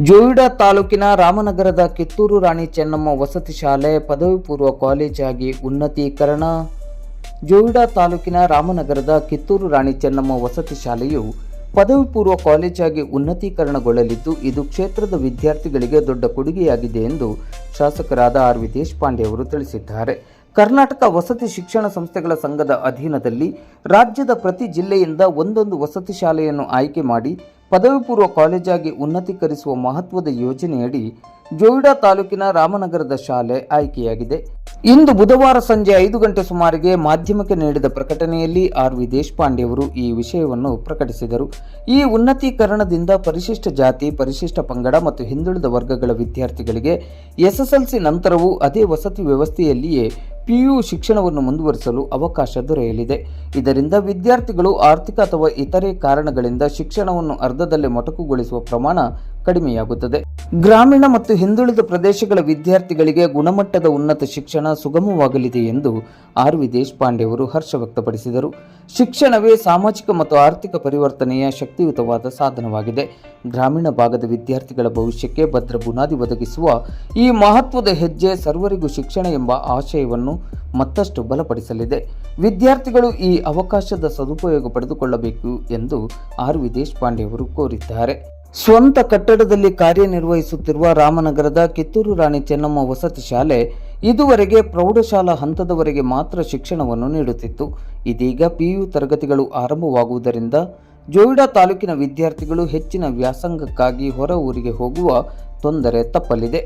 ಜೋಯಿಡಾ ತಾಲೂಕಿನ ರಾಮನಗರದ ಕಿತ್ತೂರು ರಾಣಿ ಚೆನ್ನಮ್ಮ ವಸತಿ ಶಾಲೆ ಪದವಿ ಪೂರ್ವ ಕಾಲೇಜಾಗಿ ಉನ್ನತೀಕರಣ. ಜೋಯಿಡಾ ತಾಲೂಕಿನ ರಾಮನಗರದ ಕಿತ್ತೂರು ರಾಣಿ ಚೆನ್ನಮ್ಮ ವಸತಿ ಶಾಲೆಯು ಪದವಿ ಪೂರ್ವ ಕಾಲೇಜಾಗಿ ಉನ್ನತೀಕರಣಗೊಳ್ಳಲಿದ್ದು, ಇದು ಕ್ಷೇತ್ರದ ವಿದ್ಯಾರ್ಥಿಗಳಿಗೆ ದೊಡ್ಡ ಕೊಡುಗೆಯಾಗಿದೆ ಎಂದು ಶಾಸಕರಾದ ಆರ್ ವಿ ದೇಶಪಾಂಡೆ ಅವರು ತಿಳಿಸಿದ್ದಾರೆ. ಕರ್ನಾಟಕ ವಸತಿ ಶಿಕ್ಷಣ ಸಂಸ್ಥೆಗಳ ಸಂಘದ ಅಧೀನದಲ್ಲಿ ರಾಜ್ಯದ ಪ್ರತಿ ಜಿಲ್ಲೆಯಿಂದ ಒಂದೊಂದು ವಸತಿ ಶಾಲೆಯನ್ನು ಆಯ್ಕೆ ಮಾಡಿ ಪದವಿ ಪೂರ್ವ ಕಾಲೇಜಾಗಿ ಉನ್ನತೀಕರಿಸುವ ಮಹತ್ವದ ಯೋಜನೆಯಡಿ ಜೋಯಿಡಾ ತಾಲೂಕಿನ ರಾಮನಗರದ ಶಾಲೆ ಆಯ್ಕೆಯಾಗಿದೆ. ಇಂದು ಬುಧವಾರ ಸಂಜೆ 5 ಗಂಟೆ ಸುಮಾರಿಗೆ ಮಾಧ್ಯಮಕ್ಕೆ ನೀಡಿದ ಪ್ರಕಟಣೆಯಲ್ಲಿ ಆರ್ ವಿ ದೇಶಪಾಂಡೆ ಅವರು ಈ ವಿಷಯವನ್ನು ಪ್ರಕಟಿಸಿದರು. ಈ ಉನ್ನತೀಕರಣದಿಂದ ಪರಿಶಿಷ್ಟ ಜಾತಿ, ಪರಿಶಿಷ್ಟ ಪಂಗಡ ಮತ್ತು ಹಿಂದುಳಿದ ವರ್ಗಗಳ ವಿದ್ಯಾರ್ಥಿಗಳಿಗೆ ಎಸ್ಎಸ್ಎಲ್ಸಿ ನಂತರವೂ ಅದೇ ವಸತಿ ವ್ಯವಸ್ಥೆಯಲ್ಲಿಯೇ PU ಶಿಕ್ಷಣವನ್ನು ಮುಂದುವರಿಸಲು ಅವಕಾಶ ದೊರೆಯಲಿದೆ. ಇದರಿಂದ ವಿದ್ಯಾರ್ಥಿಗಳು ಆರ್ಥಿಕ ಅಥವಾ ಇತರೆ ಕಾರಣಗಳಿಂದ ಶಿಕ್ಷಣವನ್ನು ಅರ್ಧದಲ್ಲೇ ಮೊಟಕುಗೊಳಿಸುವ ಪ್ರಮಾಣ ಕಡಿಮೆಯಾಗುತ್ತದೆ. ಗ್ರಾಮೀಣ ಮತ್ತು ಹಿಂದುಳಿದ ಪ್ರದೇಶಗಳ ವಿದ್ಯಾರ್ಥಿಗಳಿಗೆ ಗುಣಮಟ್ಟದ ಉನ್ನತ ಶಿಕ್ಷಣ ಸುಗಮವಾಗಲಿದೆ ಎಂದು ಆರ್ ವಿ ದೇಶಪಾಂಡೆ ಅವರು ಹರ್ಷ ವ್ಯಕ್ತಪಡಿಸಿದರು. ಶಿಕ್ಷಣವೇ ಸಾಮಾಜಿಕ ಮತ್ತು ಆರ್ಥಿಕ ಪರಿವರ್ತನೆಯ ಶಕ್ತಿಯುತವಾದ ಸಾಧನವಾಗಿದೆ. ಗ್ರಾಮೀಣ ಭಾಗದ ವಿದ್ಯಾರ್ಥಿಗಳ ಭವಿಷ್ಯಕ್ಕೆ ಭದ್ರ ಬುನಾದಿ ಒದಗಿಸುವ ಈ ಮಹತ್ವದ ಹೆಜ್ಜೆ ಸರ್ವರಿಗೂ ಶಿಕ್ಷಣ ಎಂಬ ಆಶಯವನ್ನು ಮತ್ತಷ್ಟು ಬಲಪಡಿಸಲಿದೆ. ವಿದ್ಯಾರ್ಥಿಗಳು ಈ ಅವಕಾಶದ ಸದುಪಯೋಗ ಪಡೆದುಕೊಳ್ಳಬೇಕು ಎಂದು ಆರ್ ವಿ ದೇಶಪಾಂಡೆ ಅವರು ಕೋರಿದ್ದಾರೆ. ಸ್ವಂತ ಕಟ್ಟಡದಲ್ಲಿ ಕಾರ್ಯನಿರ್ವಹಿಸುತ್ತಿರುವ ರಾಮನಗರದ ಕಿತ್ತೂರು ರಾಣಿ ಚೆನ್ನಮ್ಮ ವಸತಿ ಶಾಲೆ ಇದುವರೆಗೆ ಪ್ರೌಢಶಾಲಾ ಹಂತದವರೆಗೆ ಮಾತ್ರ ಶಿಕ್ಷಣವನ್ನು ನೀಡುತ್ತಿತ್ತು. ಇದೀಗ PU ತರಗತಿಗಳು ಆರಂಭವಾಗುವುದರಿಂದ ಜೋಯಿಡಾ ತಾಲೂಕಿನ ವಿದ್ಯಾರ್ಥಿಗಳು ಹೆಚ್ಚಿನ ವ್ಯಾಸಂಗಕ್ಕಾಗಿ ಹೊರ ಊರಿಗೆ ಹೋಗುವ ತೊಂದರೆ ತಪ್ಪಲಿದೆ.